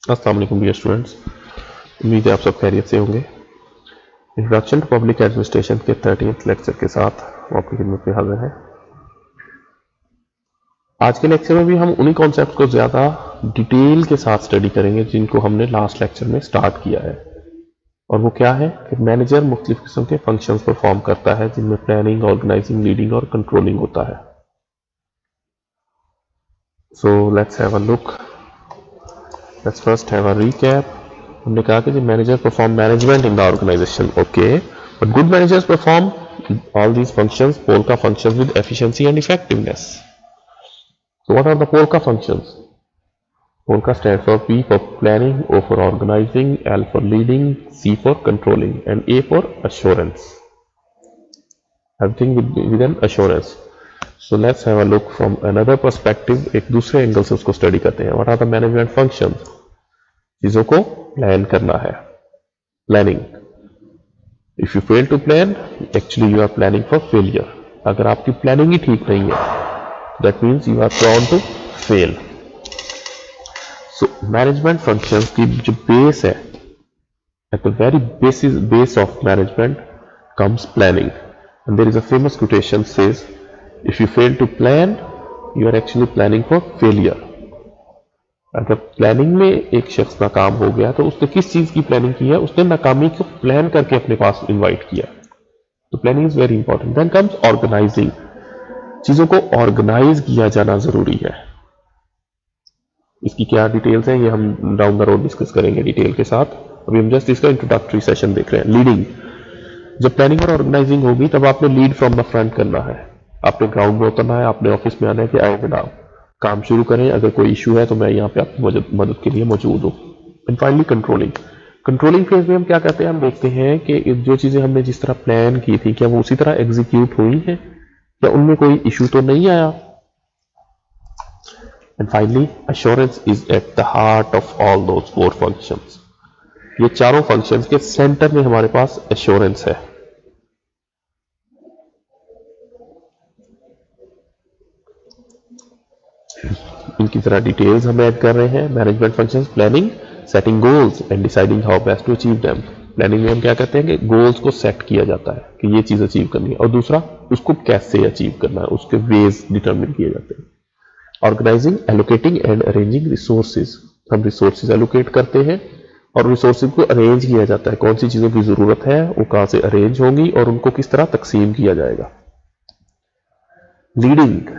अस्सलाम वालेकुम dear students, उम्मीद है आप सब खैरियत से होंगे। इंट्रोडक्शन टू पब्लिक एडमिनिस्ट्रेशन के 13th लेक्चर के साथ हम आपकी खिदमत में हाजिर हैं। आज के लेक्चर में भी हम उन्हीं कॉन्सेप्ट को ज़्यादा डिटेल के साथ स्टडी करेंगे जिनको हमने लास्ट लेक्चर में स्टार्ट किया है। और वो क्या है कि मैनेजर मुख्तलिफ किस्म के फंक्शंस परफॉर्म करता है जिनमें प्लानिंग, ऑर्गेनाइजिंग, लीडिंग और कंट्रोलिंग होता है। So let's have a look. Let's first have a recap. हमने कहा कि manager perform management in the organisation, okay, but good managers perform all these functions, Polka functions, with efficiency and effectiveness. So what are the Polka functions? Polka stands for P for planning, O for organizing, L for leading, C for controlling, and A for assurance. Everything with an assurance. So let's have a look from another perspective. एक दूसरे angle से उसको study करते हैं. What are the management functions? चीजों को plan करना है, planning. If you fail to plan, actually you are planning for failure. अगर आपकी प्लानिंग ही ठीक नहीं है, that means you are prone to fail. So management functions की जो base है, at the very base of management comes planning. And there is a famous quotation says, if you fail to plan, you are actually planning for failure. अगर planning में एक शख्स नाकाम हो गया तो उसने किस चीज की प्लानिंग की है? उसने नाकामी को प्लान करके अपने पास इनवाइट किया. तो planning is very important. Then comes organising. चीजों को ऑर्गेनाइज किया जाना जरूरी है. इसकी क्या डिटेल्स हैं ये हम डाउन द रोड डिस्कस करेंगे डिटेल के साथ. अभी हम जस्ट इसका इंट्रोडक्टरी सेशन देख रहे हैं. लीडिंग. जब प्लानिंग और ऑर्गेनाइजिंग होगी तब आपने लीड फ्रॉम द फ्रंट करना है. आपने ग्राउंड में उतरना है, आपने ऑफिस में आना है कि आए जनाब काम शुरू करें, अगर कोई इशू है तो मैं यहाँ पे आपकी मदद के लिए मौजूद हूँ. And finally controlling. Controlling phase में हम क्या करते हैं? हम देखते हैं कि जो चीजें हमने जिस तरह प्लान की थी क्या वो उसी तरह एग्जीक्यूट हुई है या उनमें कोई इशू तो नहीं आया. And finally assurance is at the heart of all those four functions. ये चारों फंक्शंस के सेंटर में हमारे पास एश्योरेंस है. इनकी जरा डिटेल्स हम ऐड कर रहे हैं. Management functions, planning, setting goals and deciding how best to achieve them. Planning में हम क्या करते हैं कि गोल्स को सेट किया जाता है कि ये चीज अचीव करनी है, और दूसरा उसको कैसे अचीव करना है, उसके वेज डिटरमिन किए जाते हैं. Organising, allocating and arranging resources. हम रिसोर्सेज एलोकेट करते हैं और रिसोर्सेज को अरेंज किया जाता है. कौन सी चीजों की जरूरत है वो कहां से अरेंज होंगी और उनको किस तरह तकसीम किया जाएगा. Leading,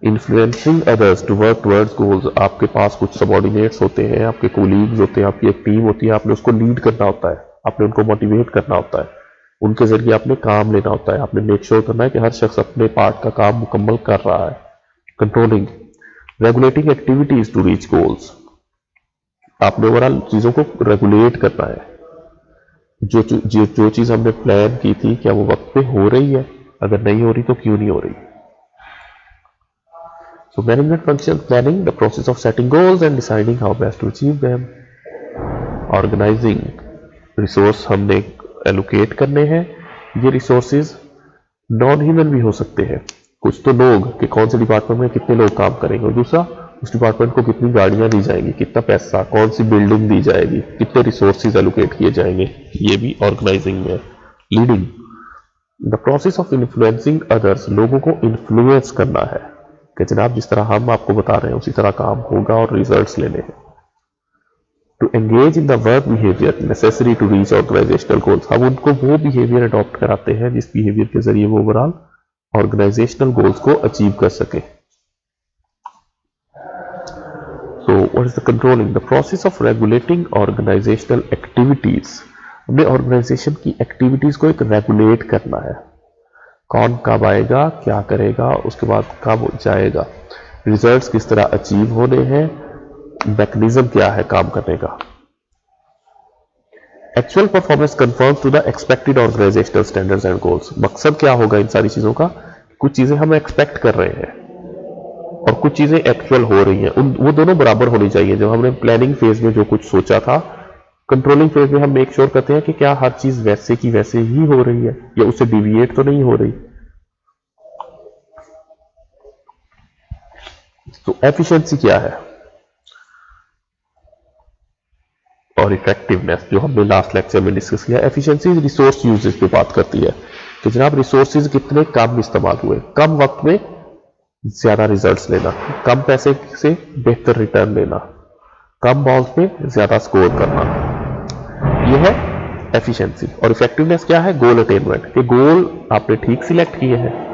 influencing others to work towards goals. आपके पास कुछ सबॉर्डिनेट्स होते हैं, आपके कोलीग्स होते हैं, आपकी एक टीम होती है, आपने उसको लीड करना होता है, आपने उनको मोटिवेट करना होता है, उनके जरिए आपने काम लेना होता है, आपने मेक श्योर करना है कि हर शख्स अपने पार्ट का काम मुकम्मल कर रहा है. Controlling, regulating activities to reach goals. आपने ओवरऑल चीजों को रेगुलेट करना है. जो चीज हमने प्लान की थी क्या वो वक्त पे हो रही है? अगर नहीं हो रही तो क्यों नहीं हो रही. So management function, planning, the process of setting goals and deciding how best to achieve them. Organizing, resource हमने एलोकेट करने हैं. ये रिसोर्सेज नॉन ह्यूमन भी हो सकते हैं. कुछ तो लोग कि कौन से डिपार्टमेंट में कितने लोग काम करेंगे, और दूसरा उस डिपार्टमेंट को कितनी गाड़ियां दी जाएंगी, कितना पैसा, कौन सी बिल्डिंग दी जाएगी, कितने रिसोर्सेज एलोकेट किए जाएंगे, ये भी ऑर्गेनाइजिंग में. Leading, the process of influencing others. लोगों को इन्फ्लुएंस करना है कि जनाब जिस तरह हम आपको बता रहे हैं उसी तरह काम होगा और रिजल्ट्स लेने हैं. To engage in the work behaviour necessary to reach organisational goals. हम उनको वो बिहेवियर अडॉप्ट कराते हैं जिस बिहेवियर के जरिए वो ओवरऑल ऑर्गेनाइजेशनल गोल्स को अचीव कर सके. So what is the controlling, the process of regulating organisational activities. हमने ऑर्गेनाइजेशन की एक्टिविटीज को एक रेगुलेट करना है. कौन कब आएगा, क्या करेगा, उसके बाद कब जाएगा, रिजल्ट्स किस तरह अचीव होने हैं, मैकेनिज्म क्या है काम करने का. Actual performance confirms to the expected organisational standards and goals. मकसद क्या होगा इन सारी चीजों का? कुछ चीजें हम एक्सपेक्ट कर रहे हैं और कुछ चीजें एक्चुअल हो रही हैं, वो दोनों बराबर होनी चाहिए. जब हमने प्लानिंग फेज में जो कुछ सोचा था, कंट्रोलिंग फेज में हम मेक श्योर करते हैं कि क्या हर चीज वैसे की वैसे ही हो रही है या उससे डिविएट तो नहीं हो रही. तो एफिशिएंसी क्या है? और इफेक्टिवनेस जो हमने लास्ट लेक्चर में डिस्कस किया। एफिशिएंसी रिसोर्स यूजेज पे बात करती है कि जनाब रिसोर्सेज कितने कम इस्तेमाल हुए, कम वक्त में ज्यादा रिजल्ट्स लेना, कम पैसे से बेहतर रिटर्न लेना, कम बॉल्स पे ज्यादा स्कोर करना, यह है एफिशिएंसी। और इफेक्टिवनेस क्या है? गोल अटेनमेंट, कि गोल आपने ठीक सिलेक्ट किए हैं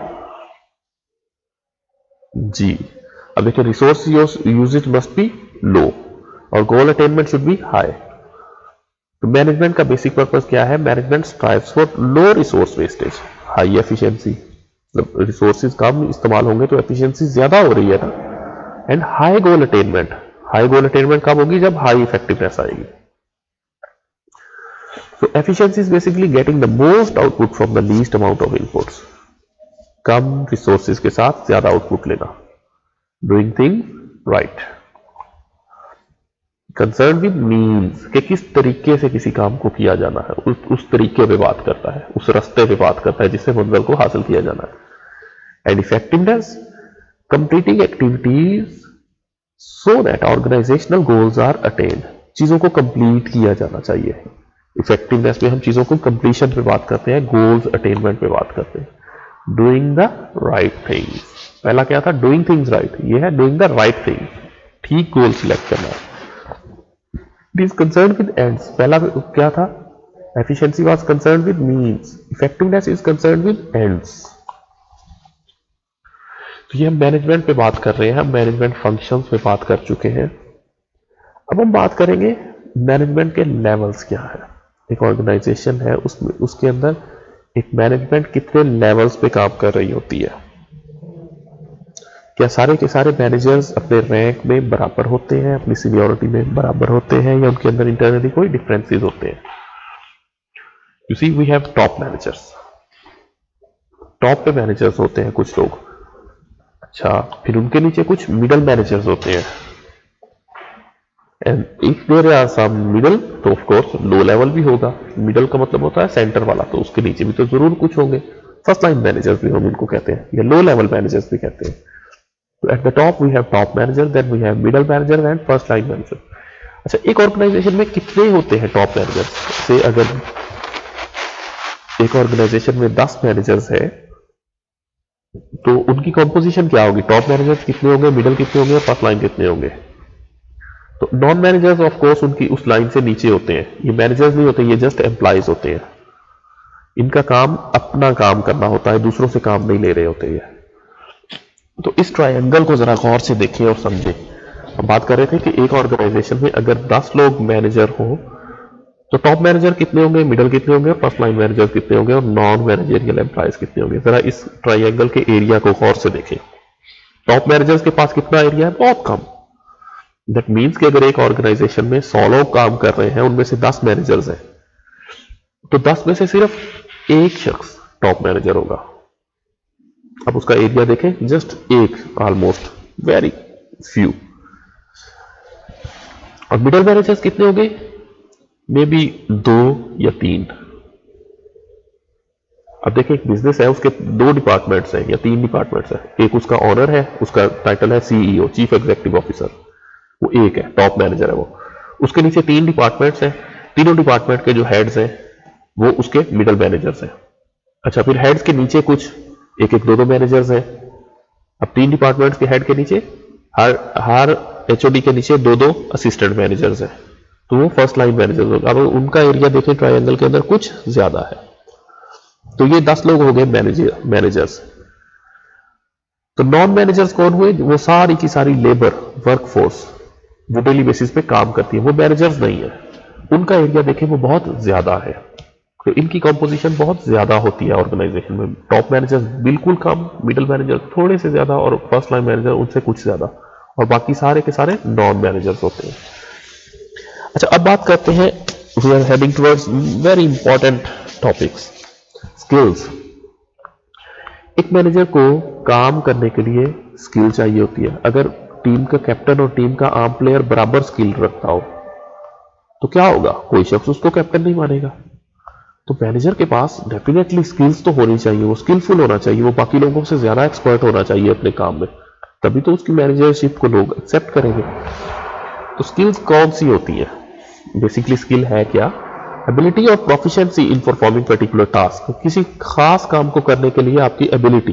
जी। अब देखिए रिसोर्स यूजेज मस्ट बी लो और गोल अटेनमेंट शुड बी हाई। तो मैनेजमेंट का बेसिक पर्पस क्या है? Management strives for low resource wastage, high efficiency. मतलब रिसोर्सेज कम इस्तेमाल होंगे तो एफिशिएंसी ज्यादा हो रही है ना। And high goal attainment, high goal attainment कब होगी? जब हाई इफेक्टिवनेस आएगी। So efficiency is basically getting the most output from the least amount of inputs. Come resources के साथ ज्यादा आउटपुट लेना, doing thing right. Concern with means, कि किस तरीके से किसी काम को किया जाना है, उस तरीके पे बात करता है, उस रास्ते पे बात करता है जिससे मंजिल को हासिल किया जाना है। And effectiveness, completing activities so that organisational goals are attained, चीजों को कंप्लीट किया जाना चाहिए। इफेक्टिवनेस में हम चीजों को कंप्लीशन पे बात करते हैं, गोल्स अटेनमेंट पे बात करते हैं। डूइंग द राइट थिंग्स, पहला क्या था? डूइंग थिंग्स राइट, ये है डूइंग द राइट थिंग, ठीक गोल सिलेक्ट करना है। It is concern with ends, पहला क्या था? Efficiency was concern with means, effectiveness is concern with ends. तो ये हम मैनेजमेंट पे बात कर रहे हैं, हम मैनेजमेंट फंक्शंस पे बात कर चुके हैं। अब हम बात करेंगे मैनेजमेंट के लेवल्स क्या है। एक ऑर्गेनाइजेशन है, उसमें उसके अंदर एक मैनेजमेंट कितने लेवल्स पे काम कर रही होती है। क्या सारे के सारे मैनेजर्स अपने रैंक में बराबर होते हैं, अपनी सीनियरिटी में बराबर होते हैं, या उनके अंदर इंटरनली कोई डिफरेंसेस होते हैं? You see we have top managers, top पे मैनेजर्स होते हैं कुछ लोग। अच्छा, फिर उनके नीचे कुछ मिडल मैनेजर्स होते हैं। And if there are some middle, तो ऑफ कोर्स लो लेवल भी होगा। मिडल का मतलब होता है सेंटर वाला, तो उसके नीचे भी तो जरूर कुछ होंगे। फर्स्ट लाइन मैनेजर्स भी हम इनको कहते हैं, या लो लेवल मैनेजर्स भी कहते हैं। तो at the top we have top manager, then we have middle manager and first line manager. अच्छा, एक ऑर्गेनाइजेशन में कितने होते हैं टॉप मैनेजर? से अगर एक ऑर्गेनाइजेशन में 10 मैनेजर्स है तो उनकी कंपोजिशन क्या होगी? टॉप मैनेजर्स कितने होंगे, मिडल कितने होंगे, फर्स्ट लाइन कितने होंगे? तो नॉन मैनेजर्स ऑफ कोर्स उनकी उस लाइन से नीचे होते हैं। ये मैनेजर्स नहीं होते, ये जस्ट एम्प्लॉइज होते हैं। इनका काम अपना काम करना होता है, दूसरों से काम नहीं ले रहे होते ये। तो इस ट्रायंगल को जरा गौर से देखें और समझें। हम बात कर रहे थे कि एक ऑर्गेनाइजेशन में अगर 10 लोग मैनेजर हो तो टॉप मैनेजर कितने होंगे, मिडल कितने होंगे, फर्स्ट लाइन मैनेजर कितने होंगे, और नॉन मैनेजरियल एम्प्लॉइज कितने होंगे? जरा इस ट्रायंगल के एरिया को गौर से देखें। टॉप मैनेजर्स के पास कितना एरिया है? बहुत कम। दैट मीन्स कि अगर एक ऑर्गेनाइजेशन में 100 लोग काम कर रहे हैं, उनमें से 10 मैनेजर्स हैं, तो 10 में से सिर्फ एक शख्स टॉप मैनेजर होगा। अब उसका एरिया देखें, जस्ट एक, ऑलमोस्ट वेरी फ्यू। और मिडल मैनेजर्स कितने होंगे? मे बी 2 या 3। अब देखिए एक बिजनेस है, उसके 2 डिपार्टमेंट्स हैं या 3 डिपार्टमेंट्स हैं। एक उसका ऑनर है, उसका टाइटल है सीईओ, चीफ एग्जीक्यूटिव ऑफिसर, वो एक है, टॉप मैनेजर है वो। उसके नीचे 3 डिपार्टमेंट्स हैं, तीनों डिपार्टमेंट के जो हेड्स हैं वो उसके मिडल मैनेजर्स हैं। अच्छा, फिर हेड्स के नीचे कुछ एक एक 2-2 मैनेजर्स हैं। अब 3 डिपार्टमेंट्स के हेड के नीचे हर एचओडी के नीचे 2-2 असिस्टेंट मैनेजर्स हैं, तो वो फर्स्ट लाइन मैनेजर्स होगा। अब उनका एरिया देखें ट्रायंगल के अंदर कुछ ज्यादा है। तो ये 10 लोग हो गए मैनेजर्स। तो नॉन मैनेजर्स कौन हुए? वो सारी की सारी लेबर वर्कफोर्स, वो डेली बेसिस पे काम करती है, वो मैनेजर्स नहीं है। उनका एरिया देखें वो बहुत ज्यादा है। तो इनकी कंपोजिशन बहुत ज्यादा होती है ऑर्गेनाइजेशन में। टॉप मैनेजर्स बिल्कुल कम, मिडिल मैनेजर थोड़े से ज्यादा, और फर्स्ट लाइन मैनेजर उनसे कुछ ज्यादा, और बाकी सारे के सारे नॉन मैनेजर्स होते हैं। अच्छा, अब बात करते हैं, we are heading towards very important topics, skills. एक मैनेजर को काम करने के लिए स्किल चाहिए होती है। अगर टीम का कैप्टन और टीम का आर्म प्लेयर बराबर स्किल रखता हो तो क्या होगा? कोई शख्स उसको कैप्टन नहीं मानेगा। तो मैनेजर के पास डेफिनेटली स्किल्स तो होनी चाहिए, वो स्किलफुल होना चाहिए, वो बाकी लोगों से ज्यादा एक्सपर्ट होना चाहिए अपने काम में, तभी तो उसकी मैनेजरशिप को लोग एक्सेप्ट करेंगे। तो स्किल्स कौन सी होती है? बेसिकली स्किल है क्या? एबिलिटी और proficiency in performing particular task, किसी खास काम को करने के लिए आपकी एबिलिटी,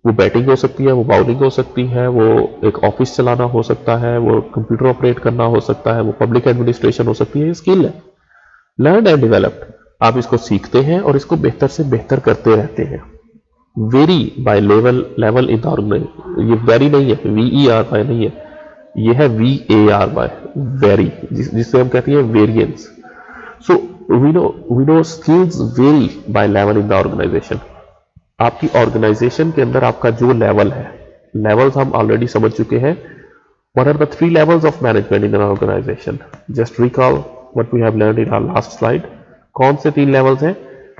वो बैटिंग हो सकती है, वो बाउलिंग हो सकती है, वो एक ऑफिस चलाना हो सकता है, वो कंप्यूटर ऑपरेट करना हो सकता है, वो पब्लिक एडमिनिस्ट्रेशन हो सकती है, ये स्किल है। लर्न एंड डेवलप्ड, आप इसको सीखते हैं और इसको बेहतर से बेहतर करते रहते हैं। Vary by level in the organisation, ये वेरी नहीं है, VERY नहीं है, ये है VARY, वेरी, जिससे हम कहते हैं variance. So we know skills vary by level in the organisation. आपकी ऑर्गेनाइजेशन के अंदर आपका जो लेवल है, लेवल्स हम ऑलरेडी समझ चुके हैं। What are the 3 levels of management in an organization? Just recall what we have learned in our last slide. कौन से 3 levels हैं?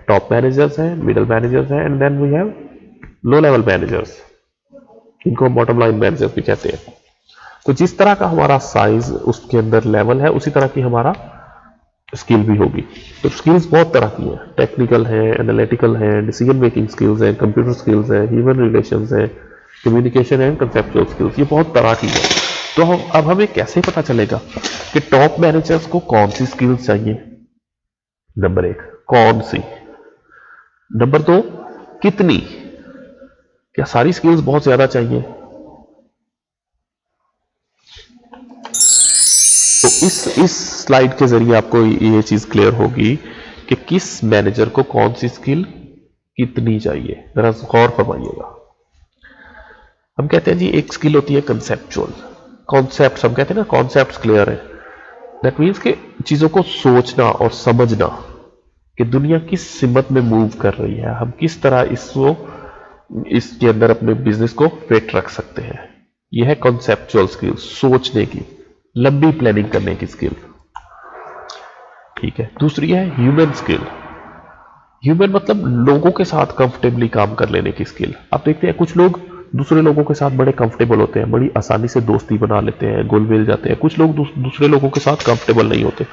टॉप मैनेजर्स हैं, मिडल मैनेजर्स हैं, and then we have low level managers, इनको हम bottom line managers भी कहते हैं। तो जिस तरह का हमारा साइज उसके अंदर लेवल है, उसी तरह की हमारा स्किल भी होगी। तो स्किल्स बहुत तरह की हैं, टेक्निकल है, एनालिटिकल है, डिसीजन मेकिंग स्किल्स हैं, कंप्यूटर स्किल्स हैं, ह्यूमन रिलेशंस हैं, कम्युनिकेशन एंड कंसेप्चुअल स्किल्स, ये बहुत तरह की है। तो अब हमें कैसे पता चलेगा कि टॉप मैनेजर्स को कौन सी स्किल्स चाहिए? नंबर 1, कौन सी? नंबर 2, कितनी? क्या सारी स्किल्स बहुत ज्यादा चाहिए? तो इस स्लाइड के जरिए आपको ये चीज क्लियर होगी कि किस मैनेजर को कौन सी स्किल कितनी चाहिए। जरा गौर फरमाइएगा। हम कहते हैं जी एक स्किल होती है कंसेप्चुअल, कॉन्सेप्ट, हम कहते हैं ना कॉन्सेप्ट क्लियर है। दैट मीन्स कि चीजों को सोचना और समझना कि दुनिया किस सिमत में मूव कर रही है, हम किस तरह इसके अंदर अपने बिजनेस को फिट रख सकते हैं। यह है कॉन्सेप्चुअल स्किल, सोचने की, लंबी प्लानिंग करने की स्किल। ठीक है। दूसरी है ह्यूमन स्किल। ह्यूमन मतलब लोगों के साथ कंफर्टेबली काम कर लेने की स्किल। आप देखते हैं कुछ लोग दूसरे लोगों के साथ बड़े कंफर्टेबल होते हैं, बड़ी आसानी से दोस्ती बना लेते हैं, घुल मिल जाते हैं। कुछ लोग दूसरे लोगों के साथ कंफर्टेबल नहीं होते,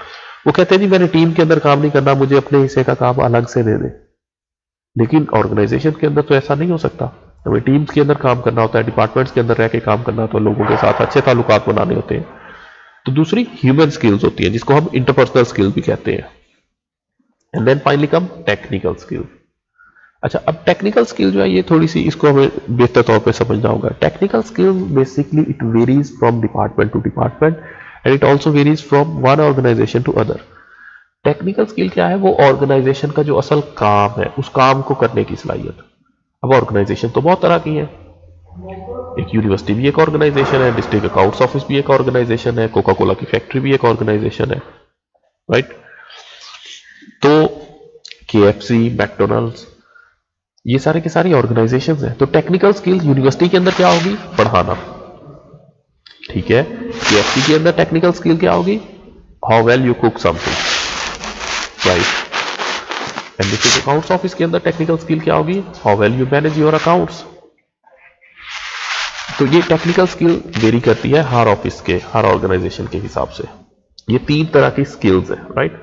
वो कहते हैं जी मैंने टीम के अंदर काम नहीं करना, मुझे अपने हिस्से का काम अलग से दे दे। लेकिन ऑर्गेनाइजेशन के अंदर तो ऐसा नहीं हो सकता, हमें टीम्स के अंदर काम करना होता है, डिपार्टमेंट्स के अंदर रह के काम करना होता है, लोगों के साथ अच्छे ताल्लुकात बनाने होते हैं। तो दूसरी ह्यूमन स्किल्स होती है, जिसको हम इंटरपर्सनल स्किल भी कहते हैं। And then finally come technical skill. अच्छा, अब टेक्निकल स्किल जो है ये थोड़ी सी, इसको हमें बेहतर तौर पे समझना होगा। Technical skill basically it varies from department to department and it also varies from one organisation to other. Technical skill क्या है? वो ऑर्गेनाइजेशन का जो असल काम है, उस काम को करने की सलाहियत। अब ऑर्गेनाइजेशन तो बहुत तरह की है, एक यूनिवर्सिटी भी एक ऑर्गेनाइजेशन है, डिस्ट्रिक्ट अकाउंट्स ऑफिस भी एक ऑर्गेनाइजेशन है, कोका कोला की फैक्ट्री भी एक ऑर्गेनाइजेशन है, राइट? तो KFC, मैकडोनल्ड्स, ये सारे के सारी ऑर्गेनाइजेशन हैं। तो टेक्निकल स्किल्स यूनिवर्सिटी के अंदर क्या होगी? पढ़ाना। ठीक है। KFC के अंदर टेक्निकल स्किल क्या होगी? How well you cook something, right? And district accounts office के अंदर टेक्निकल स्किल क्या होगी? How well you manage your accounts. तो ये टेक्निकल स्किल वेरी करती है हर ऑफिस के, हर ऑर्गेनाइजेशन के हिसाब से। ये 3 तरह की स्किल्स है, राइट?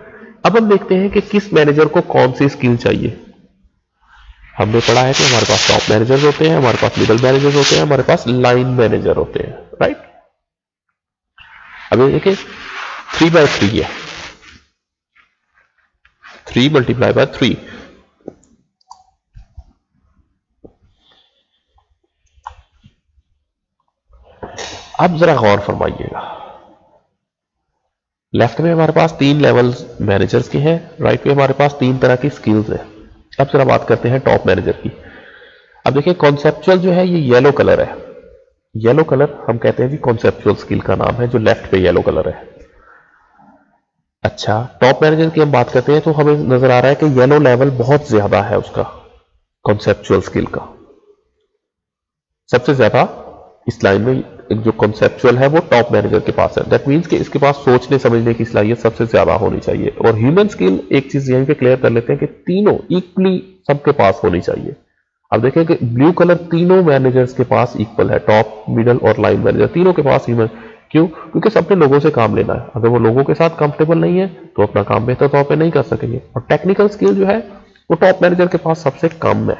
अब हम देखते हैं कि किस मैनेजर को कौन सी स्किल चाहिए। हमने पढ़ा है कि हमारे पास टॉप मैनेजर्स होते हैं, हमारे पास मिडल मैनेजर्स होते हैं, हमारे पास लाइन मैनेजर होते हैं, राइट? अब ये देखिए 3/3 है, 3 × 3। अब जरा गौर फरमाइएगा, लेफ्ट में हमारे पास 3 लेवल मैनेजर्स के हैं, राइट में हमारे पास 3 तरह की स्किल्स है। अब जरा बात करते हैं टॉप मैनेजर की। अब देखिए कॉन्सेप्चुअल जो है ये येलो कलर है, येलो कलर हम कहते हैं जी कॉन्सेप्चुअल स्किल का नाम है, जो लेफ्ट पे येलो कलर है। अच्छा, टॉप मैनेजर की हम बात करते हैं तो हमें नजर आ रहा है कि येलो लेवल बहुत ज्यादा है उसका, कॉन्सेप्चुअल स्किल का सबसे ज्यादा इस लाइन में जो कॉन्सेप्चुअल है वो टॉप मैनेजर के पास है। दैट मीन्स कि इसके पास सोचने समझने की सलाहियत सबसे ज्यादा होनी चाहिए। और ह्यूमन स्किल, एक चीज यहीं पे क्लियर कर लेते हैं कि तीनों इक्वली सबके पास होनी चाहिए। अब देखें कि ब्लू कलर तीनों मैनेजर्स के पास इक्वल है, टॉप, मिडल और लाइन मैनेजर तीनों के पास ह्यूमन। क्यों? क्योंकि सबने लोगों से काम लेना है। अगर वो लोगों के साथ कंफर्टेबल नहीं है तो अपना काम बेहतर तौर पर नहीं कर सकेंगे। और टेक्निकल स्किल जो है वो टॉप मैनेजर के पास सबसे कम है।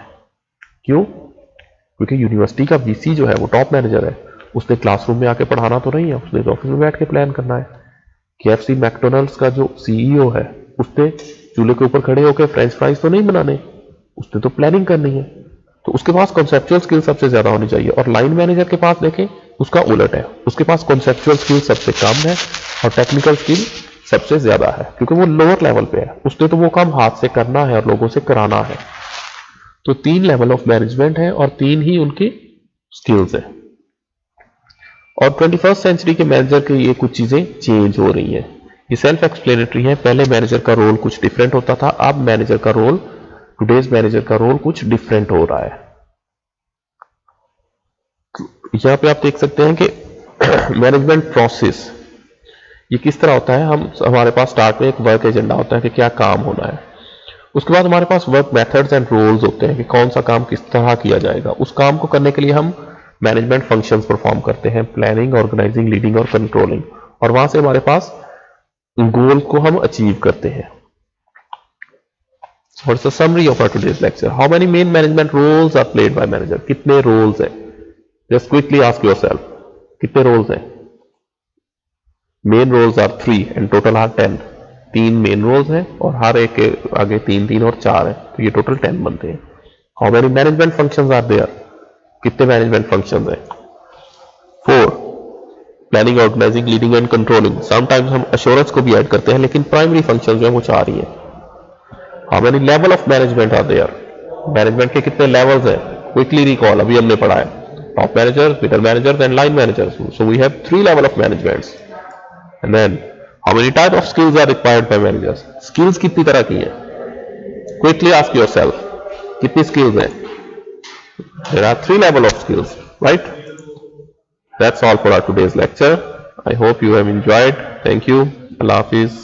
क्यों? क्योंकि यूनिवर्सिटी का VC जो है वो टॉप मैनेजर है, उसने क्लासरूम में आके पढ़ाना तो नहीं है, उसने ऑफिस में बैठ के प्लान करना है। KFC मैकडोनल्ड्स का जो सीईओ है उसने चूल्हे के ऊपर खड़े होकर फ्रेंच फ्राइज तो नहीं बनाने, उसने तो प्लानिंग करनी है। तो उसके पास कॉन्सेप्चुअल स्किल सबसे ज्यादा होनी चाहिए। और लाइन मैनेजर के पास देखें उसका उलट है, उसके पास कॉन्सेप्चुअल स्किल सबसे कम है और टेक्निकल स्किल सबसे ज्यादा है, क्योंकि वो लोअर लेवल पे है, उसने तो वो काम हाथ से करना है और लोगों से कराना है। तो 3 लेवल ऑफ मैनेजमेंट है और 3 ही उनकी स्किल्स है। और 21st सेंचुरी के मैनेजर की ये कुछ चीजें चेंज हो रही हैं। ये सेल्फ एक्सप्लेनेटरी है। पहले मैनेजर का रोल कुछ डिफरेंट होता था, अब मैनेजर का रोल, टुडेज मैनेजर का रोल कुछ डिफरेंट हो रहा है। यहां पे आप देख सकते हैं कि मैनेजमेंट प्रोसेस ये किस तरह होता है। हमारे पास स्टार्ट में एक वर्क एजेंडा होता है कि क्या काम होना है, उसके बाद हमारे पास वर्क मेथड्स एंड रोल्स होते हैं कि कौन सा काम किस तरह किया जाएगा। उस काम को करने के लिए हम मैनेजमेंट फंक्शंस परफॉर्म करते हैं, प्लानिंग, ऑर्गेनाइजिंग, लीडिंग और कंट्रोलिंग, और वहां से हमारे पास गोल को हम अचीव करते हैं। What's the summary of our today's lecture? How many main management roles are played by manager? कितने roles हैं? Just quickly ask yourself. कितने roles हैं? Main roles are 3 and total are 10. 3 main roles हैं और हर एक के आगे 3 और 4 है, तो ये टोटल 10 बनते हैं। How many management functions are there? कितने मैनेजमेंट फंक्शंस हैं? 4 planning, organising, leading and controlling. Sometimes हम अश्योरेंस को भी ऐड करते हैं, लेकिन प्राइमरी फंक्शन जो है वो 4 ही है। How many level of management are there? Management के कितने लेवल्स हैं? क्विकली रिकॉल, अभी हमने पढ़ा है, top managers, middle managers and line managers. So we have 3 level of managements. And then how many type of skills are required by managers? Skills कितनी तरह की हैं? Quickly ask yourself, कितनी skills हैं? There are 3 level of skills, right? That's all for our today's lecture. I hope you have enjoyed. Thank you. Allah Hafiz.